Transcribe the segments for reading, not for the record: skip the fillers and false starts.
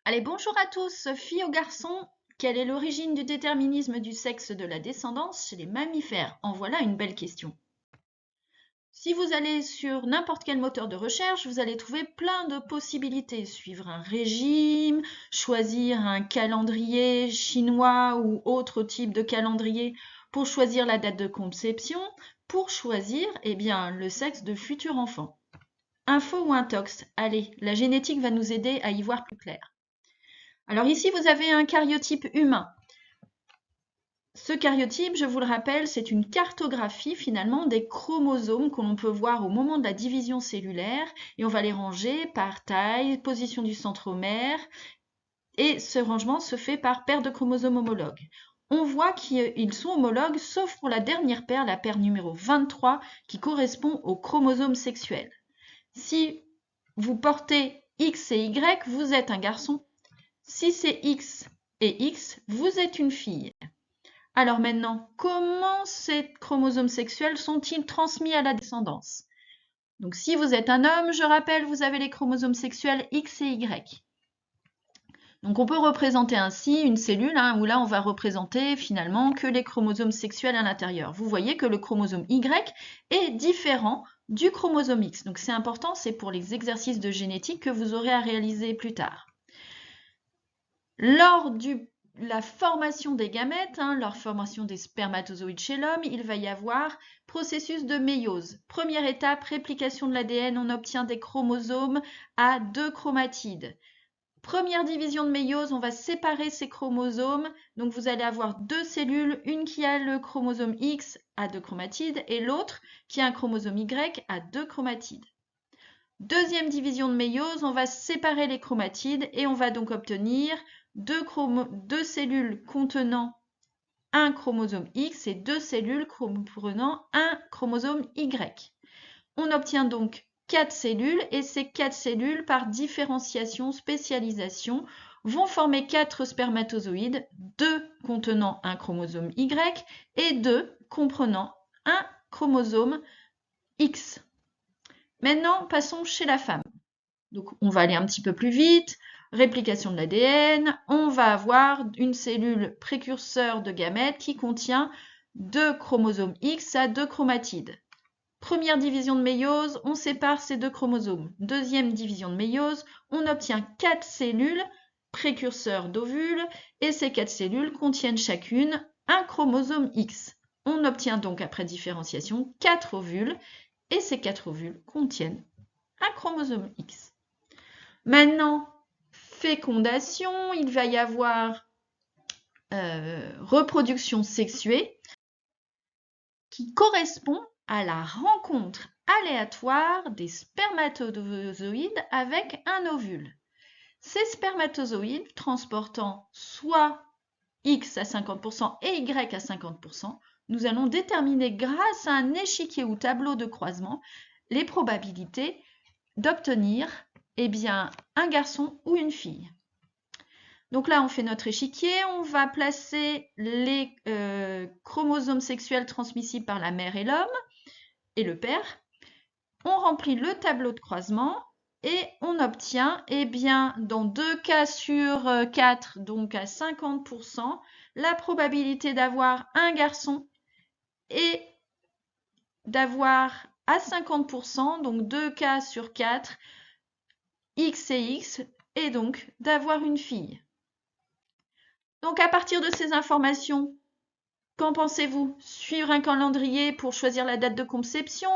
Allez, bonjour à tous, filles ou garçons. Quelle est l'origine du déterminisme du sexe de la descendance chez les mammifères? En voilà une belle question. Si vous allez sur n'importe quel moteur de recherche, vous allez trouver plein de possibilités. Suivre un régime, choisir un calendrier chinois ou autre type de calendrier pour choisir la date de conception, pour choisir le sexe de futur enfant. Info ou intox? Allez, la génétique va nous aider à y voir plus clair. Alors ici, vous avez un karyotype humain. Ce karyotype, je vous le rappelle, c'est une cartographie finalement des chromosomes que l'on peut voir au moment de la division cellulaire et on va les ranger par taille, position du centromère et ce rangement se fait par paire de chromosomes homologues. On voit qu'ils sont homologues sauf pour la dernière paire, la paire numéro 23 qui correspond au chromosome sexuel. Si vous portez X et Y, vous êtes un garçon. Si c'est X et X, vous êtes une fille. Alors maintenant, comment ces chromosomes sexuels sont-ils transmis à la descendance? Donc si vous êtes un homme, je rappelle, vous avez les chromosomes sexuels X et Y. Donc on peut représenter ainsi une cellule où là on va représenter finalement que les chromosomes sexuels à l'intérieur. Vous voyez que le chromosome Y est différent du chromosome X. Donc c'est important, c'est pour les exercices de génétique que vous aurez à réaliser plus tard. Lors de la formation des gamètes, leur formation des spermatozoïdes chez l'homme, il va y avoir processus de méiose. Première étape, réplication de l'ADN, on obtient des chromosomes à 2 chromatides. Première division de méiose, on va séparer ces chromosomes. Donc vous allez avoir deux cellules, une qui a le chromosome X à 2 chromatides et l'autre qui a un chromosome Y à 2 chromatides. Deuxième division de méiose, on va séparer les chromatides et on va donc obtenir deux cellules contenant un chromosome X et deux cellules comprenant un chromosome Y. On obtient donc 4 cellules et ces 4 cellules, par différenciation, spécialisation, vont former 4 spermatozoïdes, 2 contenant un chromosome Y et 2 comprenant un chromosome X. Maintenant, passons chez la femme. Donc, on va aller un petit peu plus vite. Réplication de l'ADN. On va avoir une cellule précurseur de gamètes qui contient 2 chromosomes X à 2 chromatides. Première division de méiose, on sépare ces 2 chromosomes. Deuxième division de méiose, on obtient 4 cellules précurseurs d'ovules et ces 4 cellules contiennent chacune un chromosome X. On obtient donc après différenciation 4 ovules et ces 4 ovules contiennent un chromosome X. Maintenant, fécondation, il va y avoir reproduction sexuée qui correspond à la rencontre aléatoire des spermatozoïdes avec un ovule. Ces spermatozoïdes transportant soit X à 50% et Y à 50%, nous allons déterminer grâce à un échiquier ou tableau de croisement les probabilités d'obtenir un garçon ou une fille. Donc là, on fait notre échiquier, on va placer les chromosomes sexuels transmissibles par la mère et l'homme, et le père. On remplit le tableau de croisement et on obtient, dans 2 cas sur 4, donc à 50%, la probabilité d'avoir un garçon et d'avoir à 50%, donc 2 cas sur 4, X et X, et donc d'avoir une fille. Donc à partir de ces informations, qu'en pensez-vous? Suivre un calendrier pour choisir la date de conception?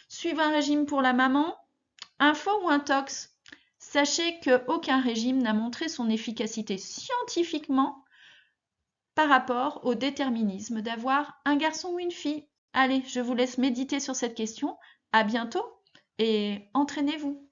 Suivre un régime pour la maman? Info ou intox? Sachez qu'aucun régime n'a montré son efficacité scientifiquement par rapport au déterminisme d'avoir un garçon ou une fille. Allez, je vous laisse méditer sur cette question. À bientôt et entraînez-vous.